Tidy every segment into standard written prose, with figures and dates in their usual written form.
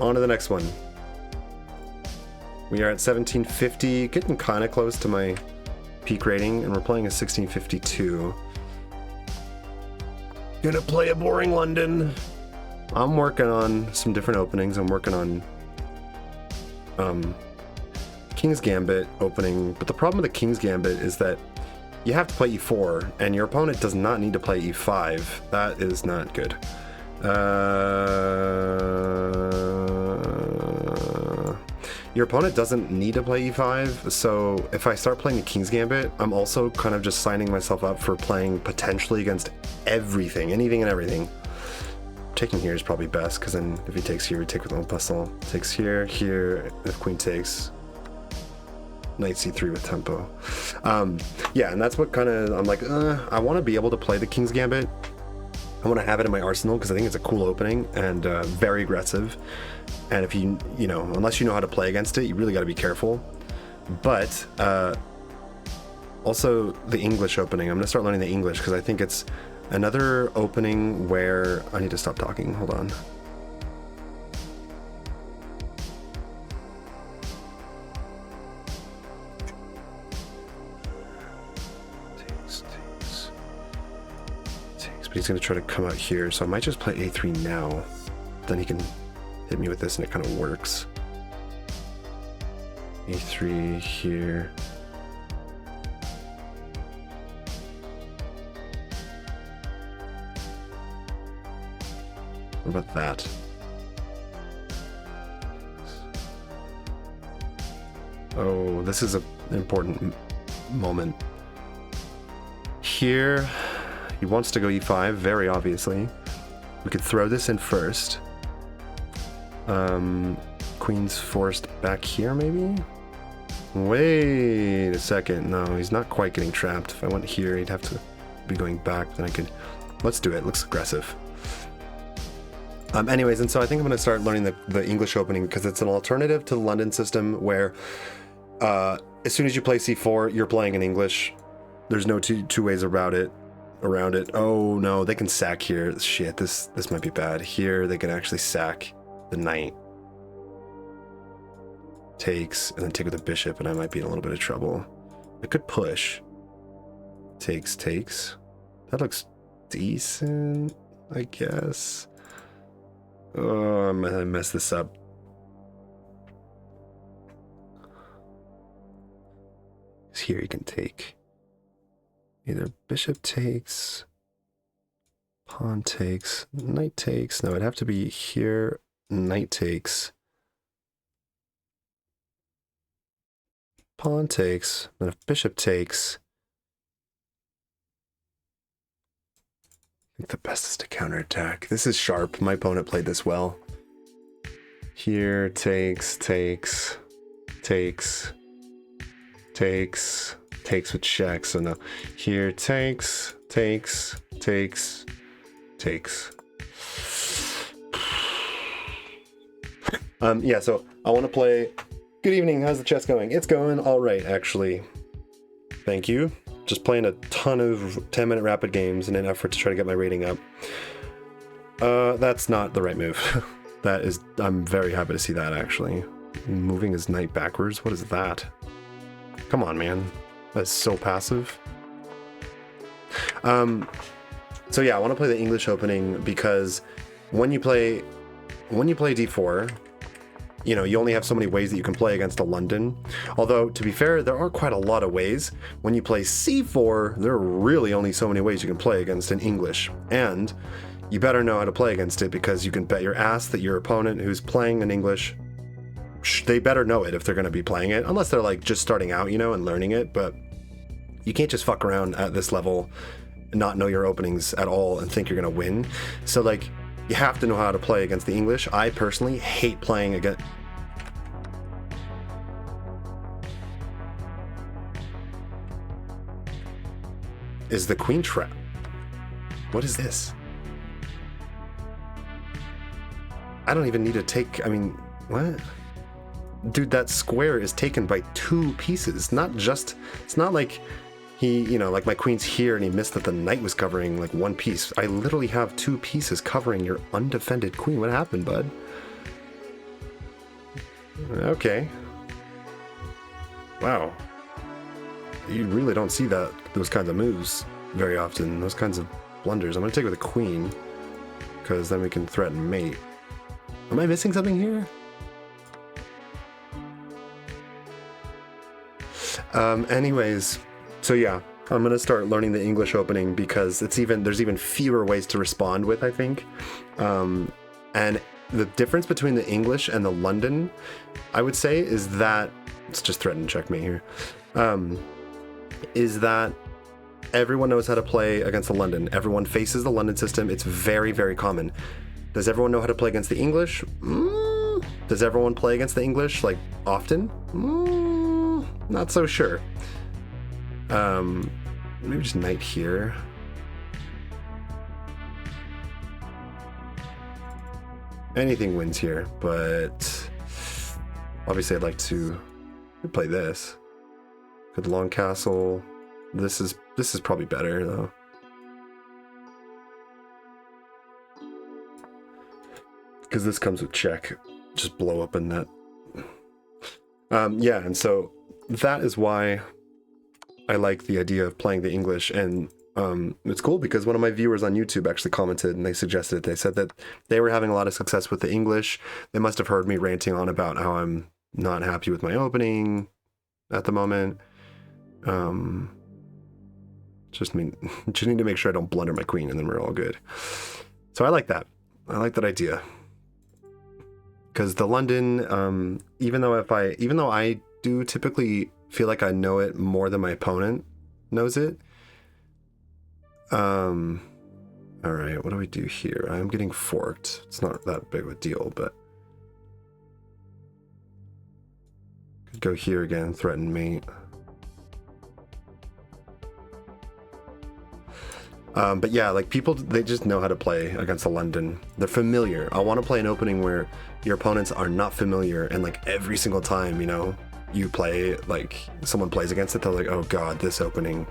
on to the next one. We are at 1750, getting kind of close to my peak rating, and we're playing a 1652. Gonna play a boring London. I'm working on some different openings. I'm working on King's Gambit opening, but the problem with the King's Gambit is that you have to play e4, and your opponent does not need to play e5. That is not good. Your opponent doesn't need to play e5, so if I start playing the King's Gambit, I'm also kind of just signing myself up for playing potentially against everything, anything and everything. Taking here is probably best, because then if he takes here, we take with Montpasson. Takes here, here, if queen takes, knight c3 with tempo. Yeah, and that's what kind of, I'm like, I want to be able to play the King's Gambit. I want to have it in my arsenal because I think it's a cool opening and very aggressive. And if you know, unless you know how to play against it, you really got to be careful. But also the English opening, I'm going to start learning the English because I think it's another opening where I need to stop talking. Hold on. But he's going to try to come out here, so I might just play a3 now. Then he can hit me with this and it kind of works. a3 here. What about that? Oh, this is an important moment. Here, he wants to go e5, very obviously. We could throw this in first. Queen's forced back here, maybe? Wait a second. No, he's not quite getting trapped. If I went here, he'd have to be going back. Then I could... Let's do it. Looks aggressive. Anyways, and so I think I'm going to start learning the English opening because it's an alternative to the London system where as soon as you play c4, you're playing in English. There's no two ways around it. Oh no, they can sack here. Shit, this might be bad. Here they can actually sack the knight. Takes, and then take with the bishop, and I might be in a little bit of trouble. I could push. Takes. That looks decent, I guess. Oh, I messed this up. Here you can take. Either bishop takes, pawn takes, knight takes. No, it'd have to be here, knight takes, pawn takes, then if bishop takes, I think the best is to counterattack. This is sharp. My opponent played this well. Here, takes with check, so no. Here, takes. Yeah, so I want to play. Good evening, how's the chess going? It's going all right, actually. Thank you. Just playing a ton of 10-minute rapid games in an effort to try to get my rating up. That's not the right move. That is, I'm very happy to see that, actually. Moving his knight backwards, what is that? Come on, man. That's so passive. So yeah, I want to play the English opening because when you play d4, you know, you only have so many ways that you can play against a London. Although, to be fair, there are quite a lot of ways. When you play c4, there are really only so many ways you can play against an English. And you better know how to play against it because you can bet your ass that your opponent who's playing an English, they better know it if they're going to be playing it, unless they're like just starting out, you know, and learning it. But you can't just fuck around at this level and not know your openings at all and think you're going to win. So like, you have to know how to play against the English. I personally hate playing against... Is the queen trap? What is this? I don't even need to take... I mean, what? Dude, that square is taken by 2 pieces. Not just... It's not like he, you know, like my queen's here and he missed that the knight was covering like 1 piece. I literally have 2 pieces covering your undefended queen. What happened, bud? Okay. Wow. You really don't see those kinds of moves very often. Those kinds of blunders. I'm gonna take with a queen, because then we can threaten mate. Am I missing something here? Anyways, so yeah, I'm gonna start learning the English opening because there's even fewer ways to respond with, I think. And the difference between the English and the London, I would say, is that let's just threaten checkmate here. Is that everyone knows how to play against the London. Everyone faces the London system. It's very, very common. Does everyone know how to play against the English? Does everyone play against the English, like, often? Not so sure. Maybe just knight here. Anything wins here, but obviously I'd like to play this. Good long castle. This is probably better though. Because this comes with check. Just blow up in that. Yeah, and so that is why I like the idea of playing the English. And it's cool because one of my viewers on YouTube actually commented and they suggested it. They said that they were having a lot of success with the English. They must have heard me ranting on about how I'm not happy with my opening at the moment. Just need to make sure I don't blunder my queen and then we're all good. So I like that. I like that idea. Because the London, even though I do typically feel like I know it more than my opponent knows it. All right, what do we do here? I'm getting forked. It's not that big of a deal, but could go here again, threaten mate. But yeah, like people, they just know how to play against the London. They're familiar. I want to play an opening where your opponents are not familiar, and like every single time, you know, you play, like someone plays against it, they're like, oh god, this opening.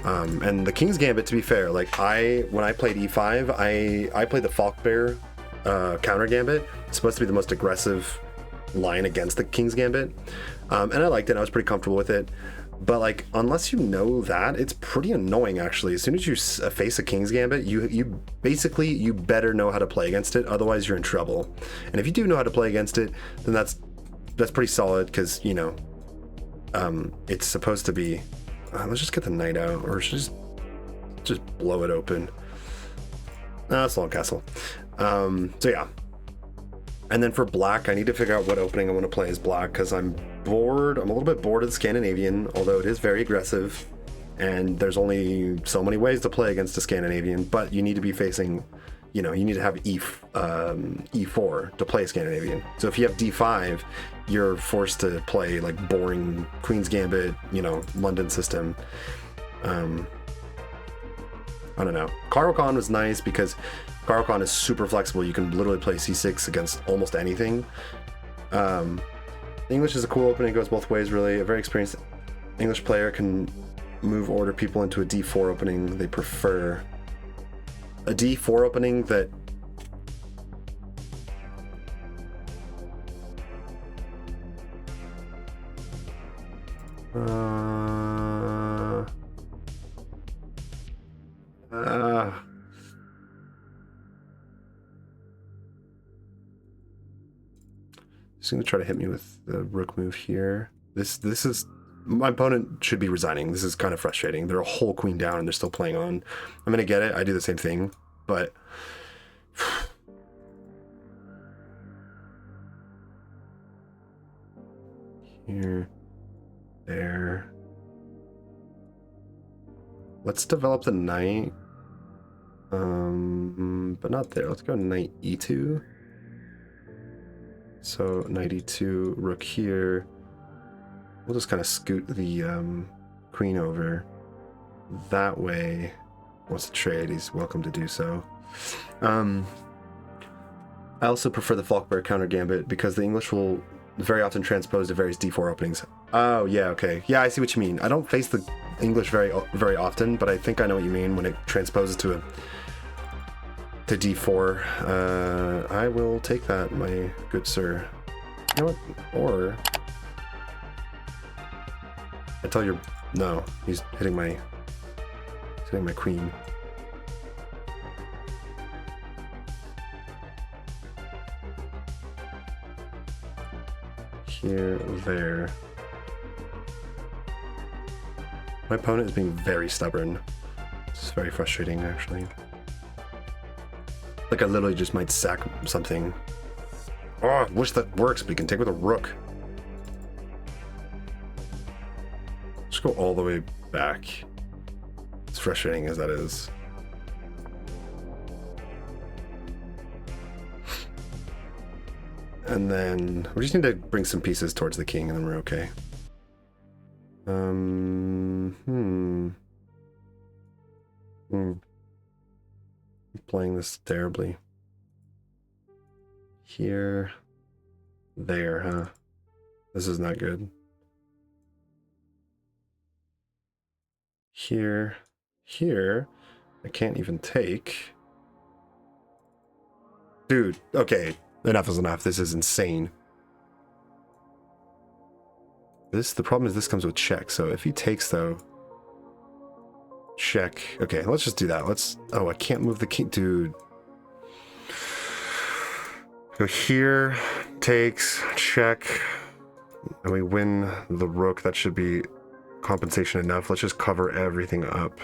And the King's Gambit, to be fair, like when I played E5, I played the Falkbear counter gambit. It's supposed to be the most aggressive line against the King's Gambit, and I liked it. I was pretty comfortable with it. But like, unless you know that, it's pretty annoying actually. As soon as you face a King's Gambit, you basically, you better know how to play against it, otherwise you're in trouble. And if you do know how to play against it, then that's pretty solid, because, you know, it's supposed to be, let's just get the knight out, or just blow it open. No, it's long castle. So yeah. And then for black, I need to figure out what opening I want to play as black, because I'm bored. I'm a little bit bored of the Scandinavian, although it is very aggressive, and there's only so many ways to play against a Scandinavian, but you need to be facing, you know, you need to have E4 to play Scandinavian. So if you have D5, you're forced to play like boring Queen's Gambit, you know, London system. I don't know. Caro kann was nice because caro kann is super flexible. You can literally play C6 against almost anything. English is a cool opening. It goes both ways, really. A very experienced English player can move order people into a D4 opening they prefer. A D4 opening that he's gonna try to hit me with the rook move here. This is, my opponent should be resigning. This is kind of frustrating. They're a whole queen down and they're still playing on. I'm gonna get it. I do the same thing, but here, there. Let's develop the knight, but not there. Let's go knight e2. So knight e2, rook here. We'll just kind of scoot the queen over. That way, wants to trade, he's welcome to do so. I also prefer the Falkbear counter gambit because the English will very often transpose to various d4 openings. Oh, yeah, okay. Yeah, I see what you mean. I don't face the English very often, but I think I know what you mean when it transposes to d4. I will take that, my good sir. You know what? Or I tell your no, he's hitting my queen. Here, there. My opponent is being very stubborn. It's very frustrating, actually. Like I literally just might sack something. Oh, I wish that works, but you can take with a rook. Just go all the way back. As frustrating as that is. And then we just need to bring some pieces towards the king and then we're okay. I'm playing this terribly. Here, there, huh? This is not good. Here, here, I can't even take. Dude, okay, enough is enough. This is insane. The problem is this comes with check, so if he takes though, check. Okay, let's just do that. Oh, I can't move the king, dude. Go here, takes, check, and we win the rook. That should be compensation enough. Let's just cover everything up.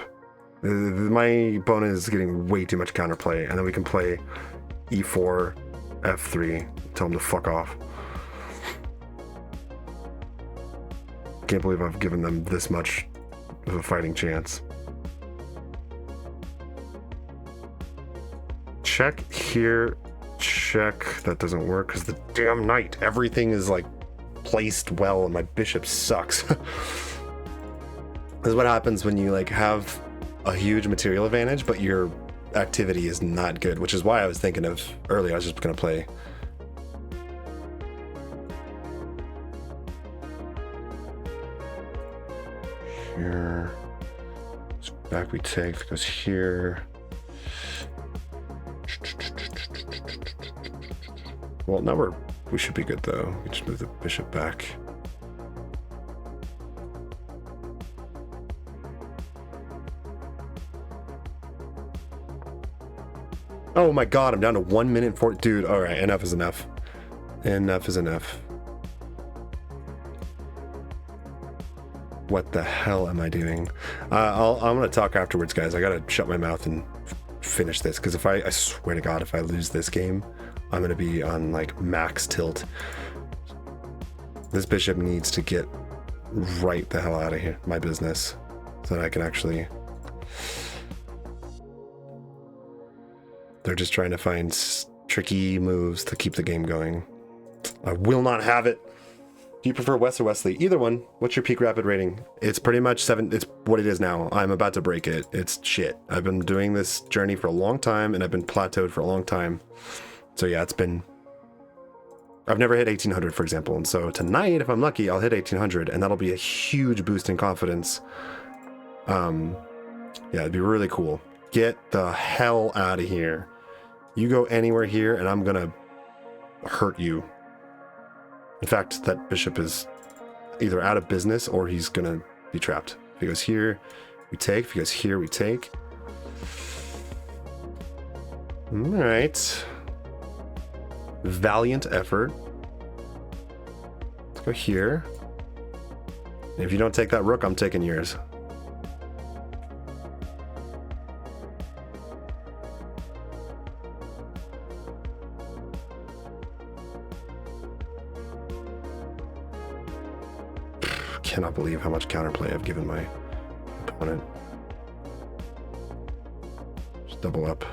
My opponent is getting way too much counterplay, and then we can play e4, f3, tell him to fuck off. Can't believe I've given them this much of a fighting chance. Check here, check. That doesn't work because the damn knight. Everything is like placed well and my bishop sucks. This is what happens when you like have a huge material advantage, but your activity is not good, which is why I was thinking of earlier. I was just gonna play. Here. Back we take, goes here. Well, now we should be good though. We just move the bishop back. Oh my god, I'm down to 1 minute 40. Dude, alright, enough is enough. Enough is enough. What the hell am I doing? I'm gonna talk afterwards, guys. I gotta shut my mouth and finish this, because I swear to god, if I lose this game, I'm gonna be on like max tilt. This bishop needs to get right the hell out of here, my business, so that I can actually... They're just trying to find tricky moves to keep the game going. I will not have it. Do you prefer Wes or Wesley? Either one. What's your peak rapid rating? It's pretty much 7. It's what it is now. I'm about to break it. It's shit. I've been doing this journey for a long time, and I've been plateaued for a long time. So yeah, it's been... I've never hit 1800, for example. And so tonight, if I'm lucky, I'll hit 1800, and that'll be a huge boost in confidence. Yeah, it'd be really cool. Get the hell out of here. You go anywhere here, and I'm gonna hurt you. In fact, that bishop is either out of business or he's gonna be trapped. If he goes here, we take. If he goes here, we take. All right. Valiant effort. Let's go here. And if you don't take that rook, I'm taking yours. Cannot believe how much counterplay I've given my opponent. Just double up.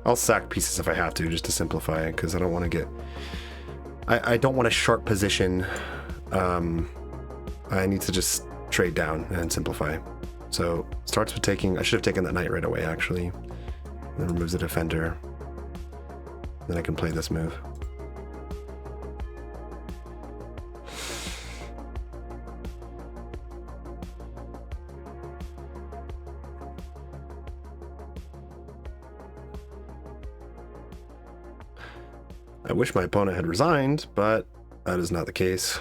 I'll sack pieces if I have to, just to simplify it, because I don't want to get... I don't want a sharp position. I need to just trade down and simplify. So, starts with taking... I should have taken that knight right away, actually. Then removes the defender. Then I can play this move. I wish my opponent had resigned, but that is not the case.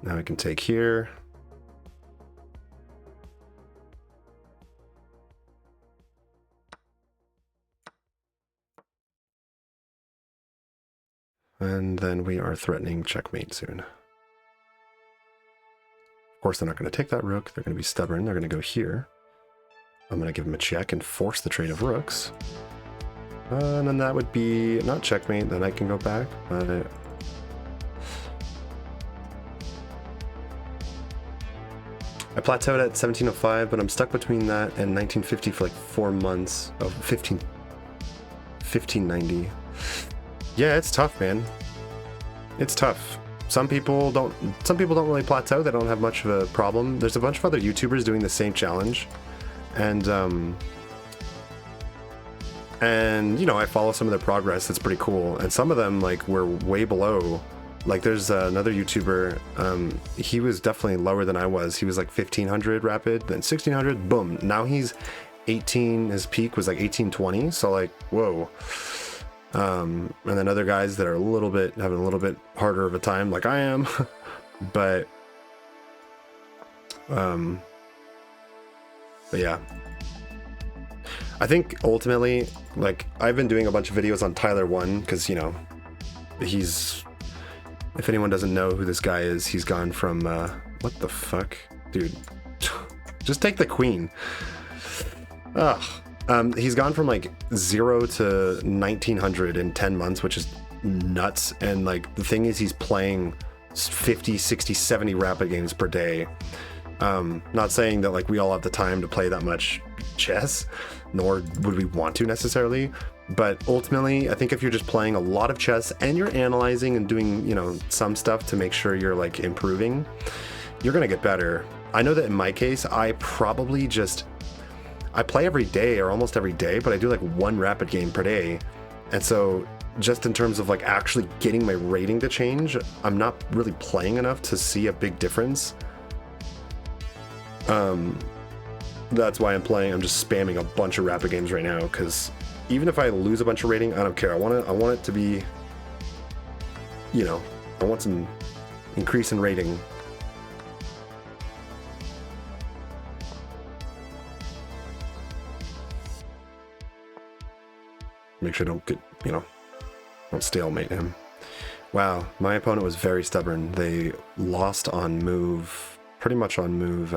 Now I can take here. And then we are threatening checkmate soon. Of course, they're not going to take that rook. They're going to be stubborn. They're going to go here. I'm going to give them a check and force the trade of rooks. And then that would be not checkmate. Then I can go back. But I plateaued at 1705, but I'm stuck between that and 1950 for like 4 months. Oh, 1590. Yeah, it's tough, man. It's tough. Some people don't really plateau. They don't have much of a problem. There's a bunch of other YouTubers doing the same challenge. And you know, I follow some of their progress. It's pretty cool. And some of them like were way below. Like there's another YouTuber, he was definitely lower than I was. He was like 1500 rapid, then 1600, boom. Now he's 18, his peak was like 1820. So like, whoa. And then other guys that are having a little bit harder of a time like I am. But yeah. I think ultimately, like I've been doing a bunch of videos on Tyler 1 because, you know, if anyone doesn't know who this guy is, he's gone from, what the fuck? Dude, just take the queen. Ugh. He's gone from like 0 to 1900 in 10 months, which is nuts. And like, the thing is he's playing 50, 60, 70 rapid games per day. Not saying that like we all have the time to play that much chess, nor would we want to necessarily. But ultimately, I think if you're just playing a lot of chess and you're analyzing and doing, you know, some stuff to make sure you're like improving, you're going to get better. I know that in my case, I play every day or almost every day, but I do like 1 rapid game per day. And so just in terms of like actually getting my rating to change, I'm not really playing enough to see a big difference. That's why I'm just spamming a bunch of rapid games right now, because even if I lose a bunch of rating, I don't care. I want it to be, you know, I want some increase in rating. Make sure I don't get, you know, don't stalemate him. Wow, my opponent was very stubborn. They lost on move, pretty much on move,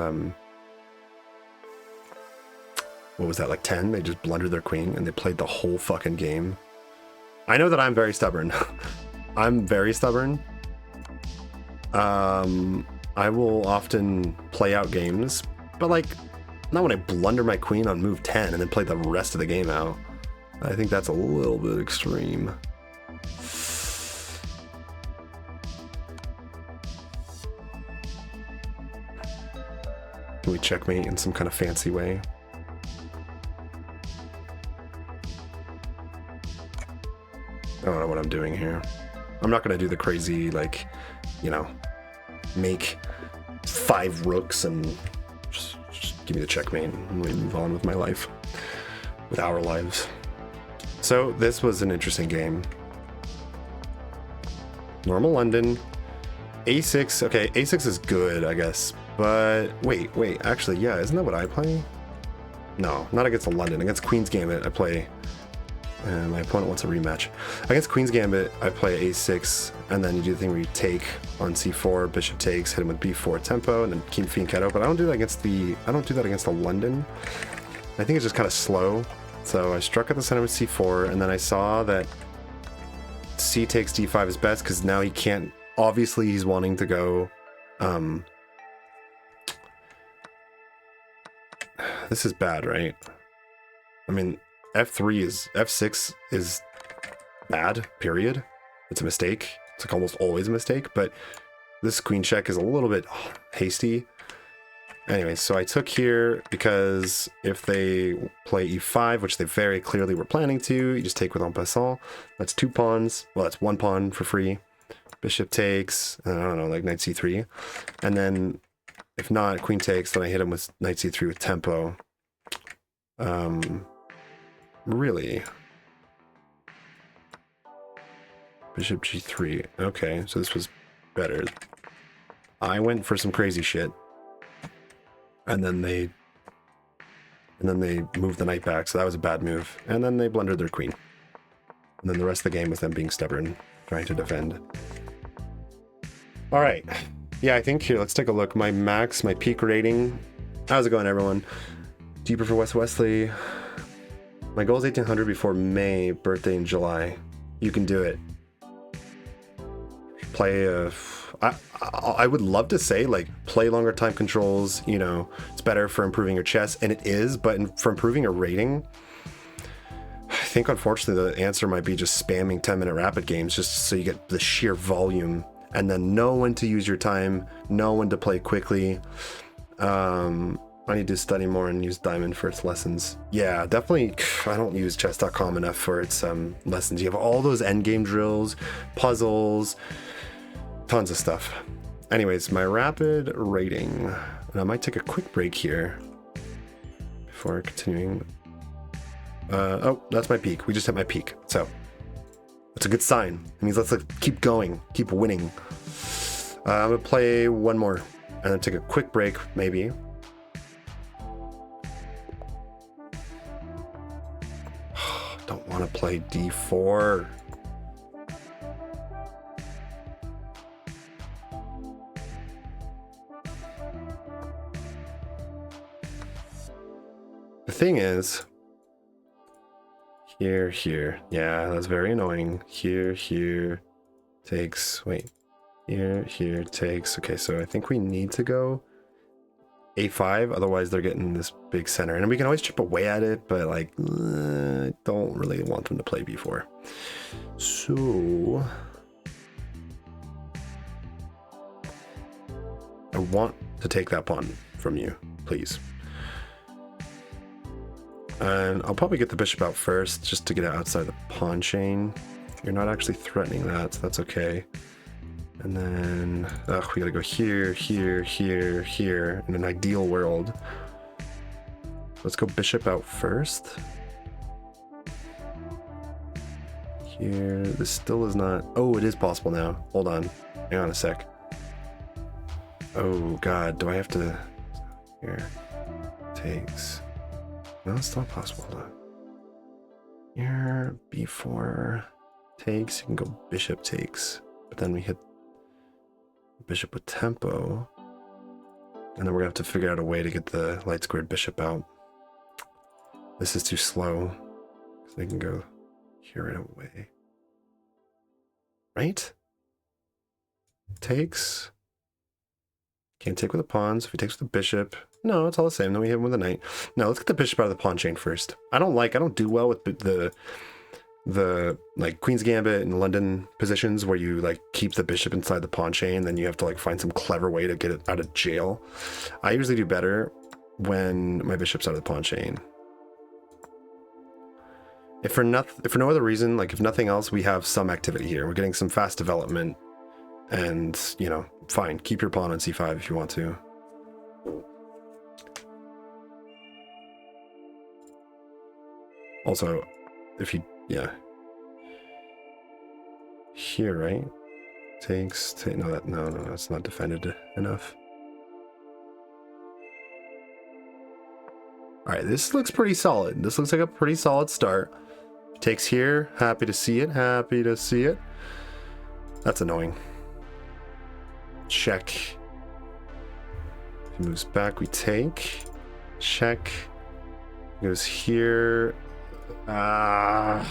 what was that, like 10? They just blundered their queen and they played the whole fucking game. I know that I'm very stubborn. I'm very stubborn. I will often play out games, but like, not when I blunder my queen on move 10 and then play the rest of the game out. I think that's a little bit extreme. Can we checkmate in some kind of fancy way? I don't know what I'm doing here. I'm not going to do the crazy, like, you know, make 5 rooks and just give me the checkmate and move on with my life, with our lives. So this was an interesting game. Normal London. A6, okay, A6 is good, I guess. But wait, actually, yeah, isn't that what I play? No, not against the London. Against Queen's Gambit, I play, and my opponent wants a rematch. Against Queen's Gambit, I play A6, and then you do the thing where you take on C4, bishop takes, hit him with B4 tempo, and then King Fianchetto. But I don't do that against the London. I think it's just kind of slow. So I struck at the center with C4, and then I saw that C takes D5 is best, because now he can't, obviously he's wanting to go, this is bad, right? I mean, F6 is bad, period. It's a mistake. It's like almost always a mistake, but this queen check is a little bit hasty. Anyway, so I took here because if they play E5, which they very clearly were planning to, you just take with en passant. That's 2 pawns. Well, that's 1 pawn for free. Bishop takes, I don't know, like knight C3. And then if not, queen takes, then I hit him with knight C3 with tempo. Really? Bishop g3. Okay, so this was better. I went for some crazy shit. And then they moved the knight back, so that was a bad move. And then they blundered their queen. And then the rest of the game was them being stubborn, trying to defend. All right. Yeah, I think here, let's take a look. My peak rating. How's it going, everyone? Do you prefer West Wesley? My goal is 1800 before May, birthday in July. You can do it. Play I would love to say like play longer time controls, you know, it's better for improving your chess, and it is, but for improving your rating, I think unfortunately the answer might be just spamming 10-minute rapid games just so you get the sheer volume, and then know when to use your time, know when to play quickly. I need to study more and use Diamond for its lessons. Yeah, definitely. I don't use chess.com enough for its lessons. You have all those endgame drills, puzzles, tons of stuff. Anyways, my rapid rating. And I might take a quick break here before continuing. Oh, that's my peak. We just hit my peak. So that's a good sign. It means let's keep going, keep winning. I'm gonna play one more and then take a quick break, maybe. Don't want to play d4. The thing is, here. Yeah, that's very annoying. Here takes, wait. Here takes. Okay, so I think we need to go a5, otherwise they're getting this big center. And we can always chip away at it, but like, I don't really want them to play b4. So I want to take that pawn from you, please. And I'll probably get the bishop out first, just to get it outside the pawn chain. You're not actually threatening that, so that's okay. And then, we gotta go here, in an ideal world. Let's go bishop out first. Here, this still is not, oh, it is possible now. Hold on, hang on a sec. Oh God, do I have to, here, takes. No, it's not possible. Hold on. Here, b4 takes, you can go bishop takes, but then we hit bishop with tempo, and then we're gonna have to figure out a way to get the light squared bishop out. This is too slow, because they can go here right away. Right? Takes. Can't take with the pawns. If he takes with the bishop, no, it's all the same. Then we hit him with a knight. No, let's get the bishop out of the pawn chain first. I don't do well with the like Queen's Gambit and London positions where you like keep the bishop inside the pawn chain, then you have to like find some clever way to get it out of jail. I usually do better when my bishop's out of the pawn chain. If for no other reason, like if nothing else, we have some activity here. We're getting some fast development, and you know, fine, keep your pawn on c5 if you want to. Also, if you, yeah. Here, right? No, that's not defended enough. All right, this looks pretty solid. This looks like a pretty solid start. Takes here, happy to see it, That's annoying. Check. If he moves back, we take. Check. Goes here. Oh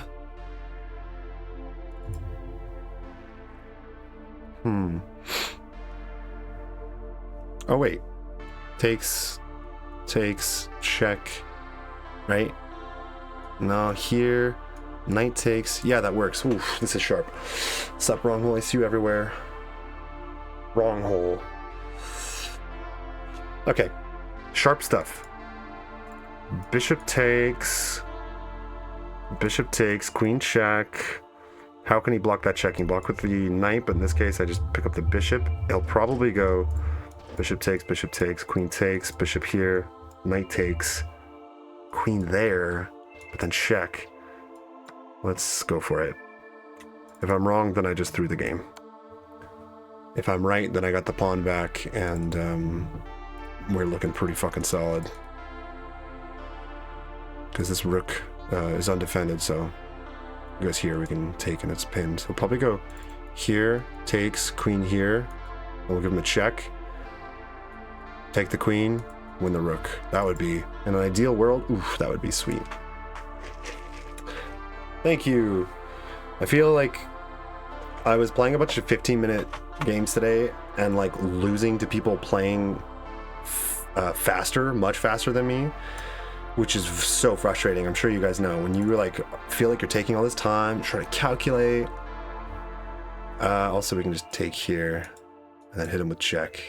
wait, takes, check, right? No, here, knight takes. Yeah, that works. Oof, this is sharp. Sup, wrong hole? I see you everywhere. Wrong hole. Okay, sharp stuff. Bishop takes, queen check. How can he block that check? He can block with the knight, but in this case, I just pick up the bishop. He'll probably go bishop takes, queen takes, bishop here, knight takes, queen there, but then check. Let's go for it. If I'm wrong, then I just threw the game. If I'm right, then I got the pawn back, and we're looking pretty fucking solid. Because this rook is undefended, so it goes here, we can take, and it's pinned. So we'll probably go here, takes, queen here, and we'll give him a check. Take the queen, win the rook. That would be, in an ideal world, oof, that would be sweet. Thank you. I feel like I was playing a bunch of 15-minute games today and like losing to people playing faster, much faster than me, which is so frustrating. I'm sure you guys know when you like feel like you're taking all this time, trying to calculate. Also, we can just take here and then hit him with check.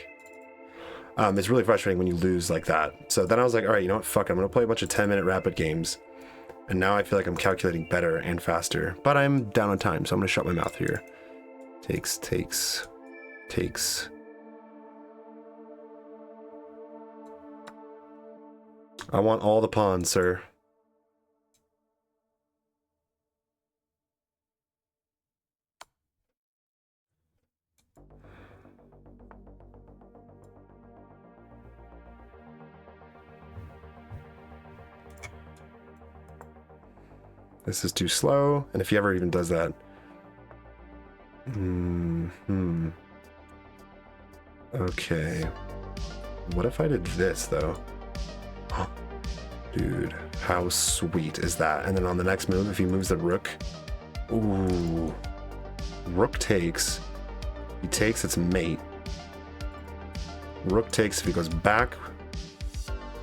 It's really frustrating when you lose like that. So then I was like, all right, you know what? Fuck, I'm going to play a bunch of 10-minute rapid games. And now I feel like I'm calculating better and faster. But I'm down on time, so I'm going to shut my mouth here. Takes, takes, takes. I want all the pawns, sir. This is too slow, and if he ever even does that. Okay. What if I did this, though? Dude, how sweet is that? And then on the next move, if he moves the rook... Ooh. Rook takes. He takes its mate. Rook takes. If he goes back,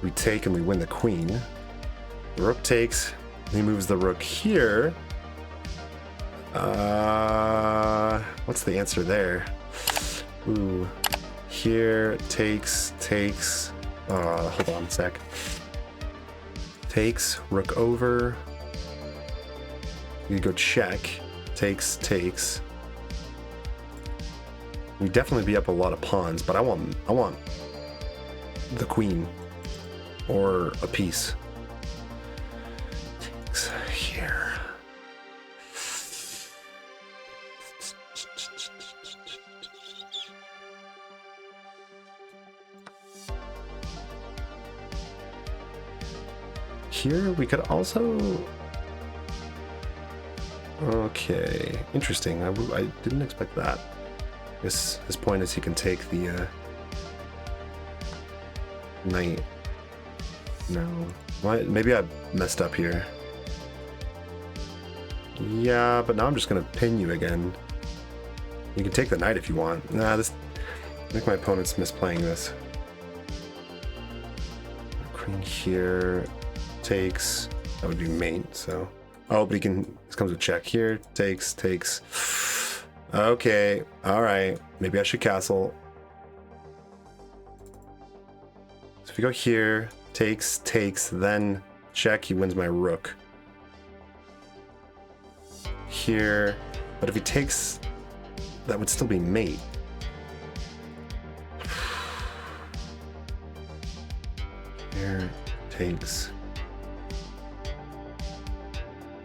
we take and we win the queen. Rook takes... He moves the rook here. What's the answer there? Ooh. Here, takes. Hold on a sec. Takes, rook over. You go check. Takes. We definitely be up a lot of pawns, but I want the queen or a piece. Here. Here we could also... Okay, interesting. I didn't expect that. His point is he can take the knight. No. Why? Maybe I messed up here. Yeah, but now I'm just gonna pin you again. You can take the knight if you want. Nah, I think my opponent's misplaying this. Queen here, takes. That would be mate, so. Oh, but he can, this comes with check here. Takes. Okay, alright. Maybe I should castle. So if you go here, takes, then check, he wins my rook. Here, but if he takes, that would still be mate. Here, takes,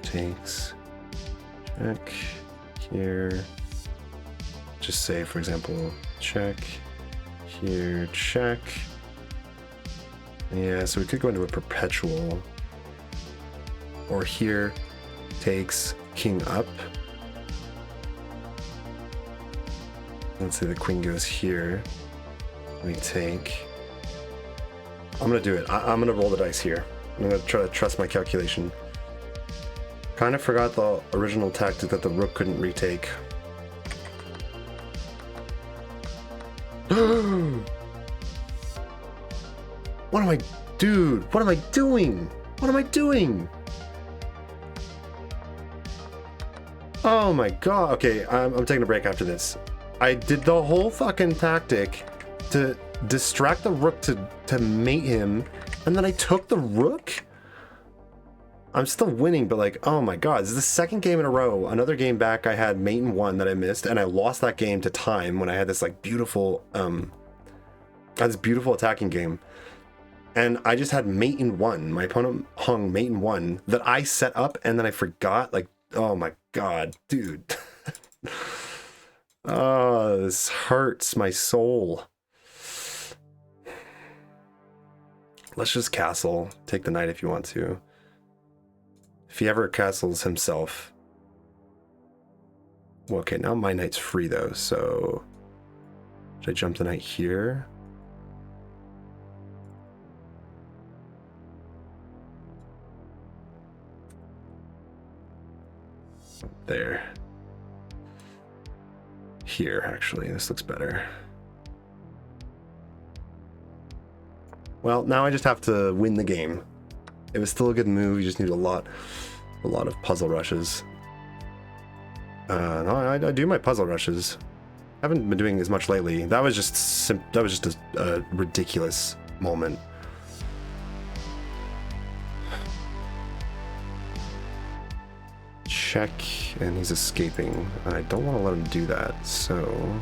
check, here, just say, for example, check, here, check. Yeah, so we could go into a perpetual, or here, takes, king up. Let's say the queen goes here. We take. I'm gonna do it. I'm gonna roll the dice here. I'm gonna try to trust my calculation. Kind of forgot the original tactic that the rook couldn't retake. What am I... Dude, what am I doing? What am I doing? Oh my god. Okay, I'm taking a break after this. I did the whole fucking tactic to distract the rook to mate him, and then I took the rook? I'm still winning, but like, oh my god, this is the second game in a row. Another game back, I had mate in one that I missed, and I lost that game to time when I had this like beautiful, attacking game. And I just had mate in one. My opponent hung mate in one that I set up, and then I forgot. Like, oh my god, dude. Oh, this hurts my soul. Let's just castle. Take the knight if you want to. If he ever castles himself. Well, okay, now my knight's free though, so... Should I jump the knight here? There. Here, actually. This looks better. Well, now I just have to win the game. It was still a good move. You just need a lot of puzzle rushes. No, I do my puzzle rushes. I haven't been doing as much lately. That was just a ridiculous moment. Check, and he's escaping. I don't want to let him do that, so...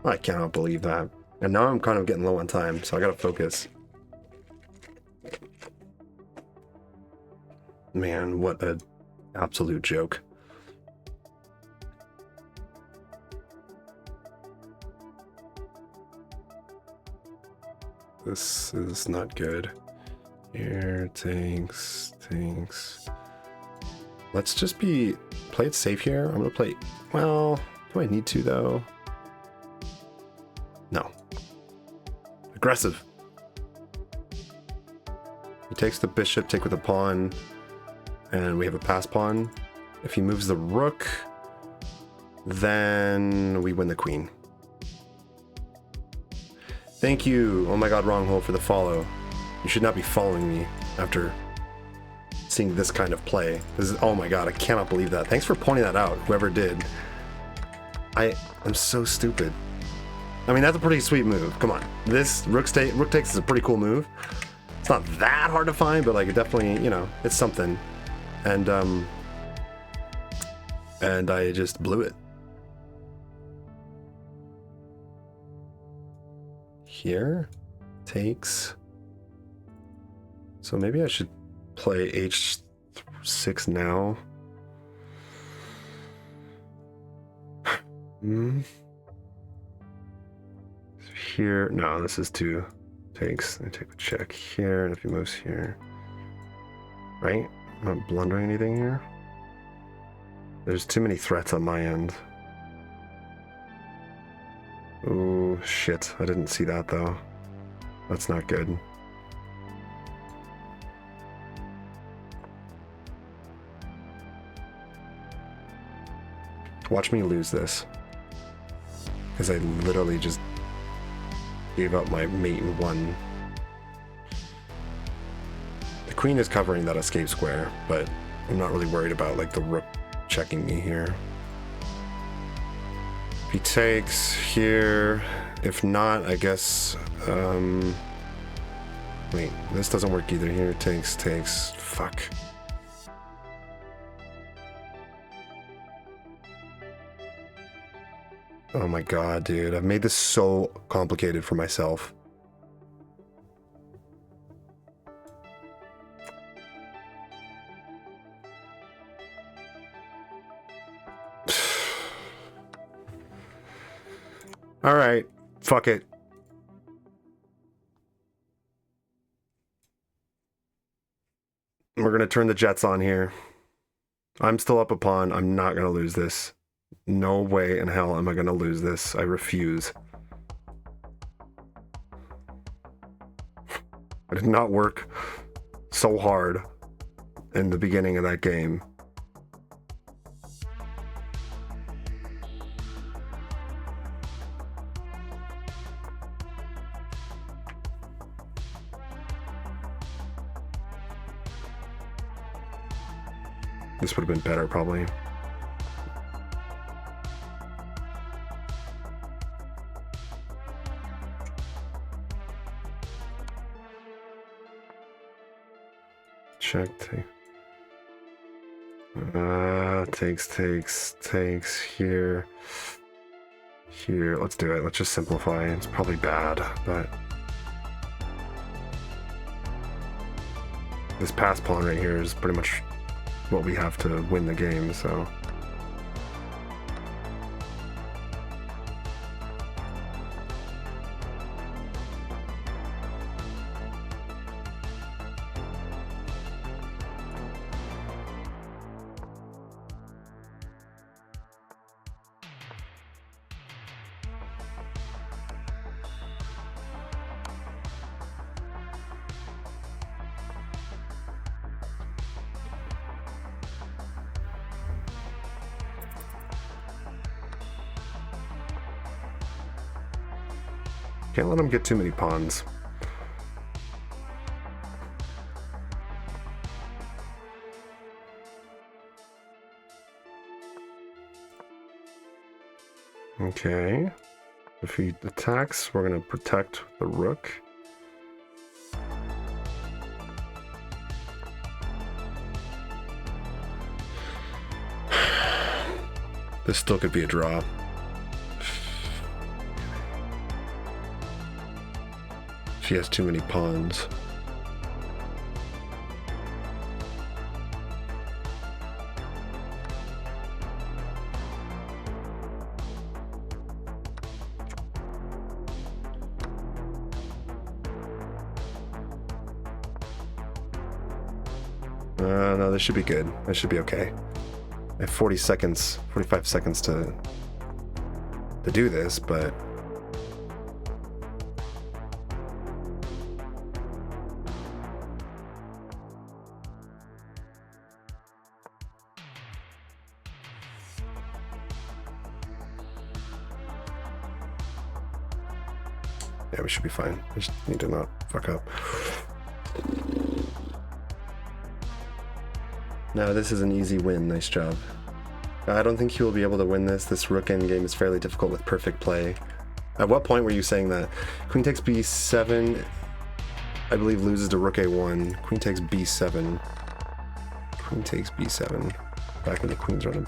I cannot believe that. And now I'm kind of getting low on time, so I gotta focus. Man, what a absolute joke. This is not good. Here, tanks. Let's just play it safe here. I'm gonna play, well, do I need to though? No. Aggressive. He takes the bishop, take with the pawn, and we have a pass pawn. If he moves the rook, then we win the queen. Thank you, oh my god, wrong hole, for the follow. You should not be following me after seeing this kind of play. This is, oh my god, I cannot believe that. Thanks for pointing that out, whoever did. I'm so stupid. I mean, that's a pretty sweet move. Come on. This rook takes is a pretty cool move. It's not that hard to find, but like it definitely, you know, it's something. And I just blew it. Here takes. So maybe I should play h6 now. Here, no, this is two takes. I take the check here, and if he moves here, right? I'm not blundering anything here. There's too many threats on my end. Oh shit! I didn't see that though. That's not good. Watch me lose this, because I literally just gave up my mate in one. The queen is covering that escape square, but I'm not really worried about like the rook checking me here. If he takes here, if not, I guess, wait, this doesn't work either. Here, takes, fuck. Oh my god, dude. I've made this so complicated for myself. Alright. Fuck it. We're gonna turn the jets on here. I'm still up a pawn. I'm not gonna lose this. No way in hell am I gonna lose this. I refuse. I did not work so hard in the beginning of that game. This would have been better, probably. Check, takes here. Here, let's do it. Let's just simplify. It's probably bad, but this pass pawn right here is pretty much what we have to win the game, so. Can't let him get too many pawns. Okay. If he attacks, we're going to protect the rook. This still could be a draw. If he has too many pawns. No, this should be good. This should be okay. I have 40 seconds, 45 seconds to do this, but yeah, we should be fine. I just need to not fuck up. No, this is an easy win. Nice job. I don't think he will be able to win this. This rook endgame is fairly difficult with perfect play. At what point were you saying that? Queen takes b7, I believe, loses to rook a1. Queen takes b7. Queen takes b7. Back when the queen's running.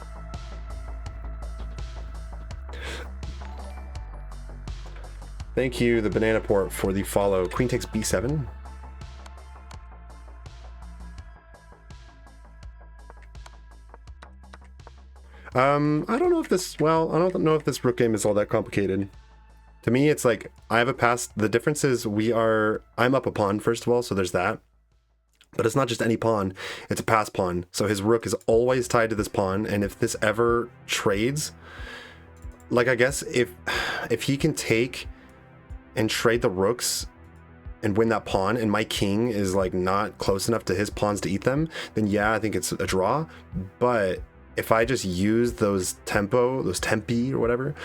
Thank you, the banana port, for the follow. Queen takes b7. I don't know if this, well, I don't know if this rook game is all that complicated. To me, it's like, I have a pass. The difference is I'm up a pawn, first of all, so there's that. But it's not just any pawn, it's a pass pawn. So his rook is always tied to this pawn, and if this ever trades, like, I guess if he can take and trade the rooks and win that pawn, and my king is like not close enough to his pawns to eat them, then yeah, I think it's a draw. But if I just use those tempi or whatever,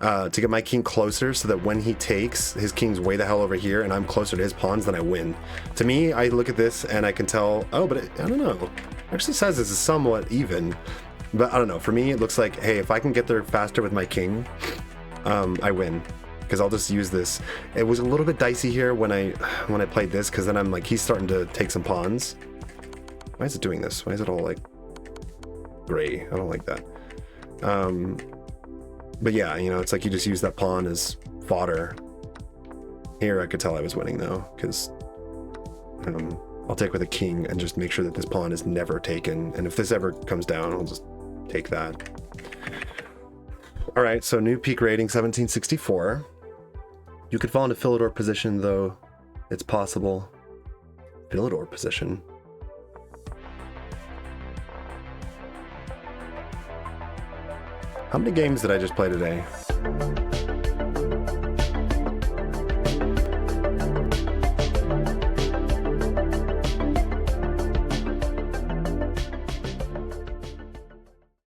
to get my king closer so that when he takes, his king's way the hell over here and I'm closer to his pawns, then I win. To me, I look at this and I can tell, oh, but I don't know. It actually says this is somewhat even. But I don't know. For me, it looks like, hey, if I can get there faster with my king, I win. Because I'll just use this. It was a little bit dicey here when I played this, because then I'm like, he's starting to take some pawns. Why is it doing this? Why is it all like gray? I don't like that. But yeah, you know, it's like you just use that pawn as fodder. Here I could tell I was winning though, because I'll take with a king and just make sure that this pawn is never taken. And if this ever comes down, I'll just take that. All right, so new peak rating 1764. You could fall into Philidor position though. It's possible. Philidor position. How many games did I just play today?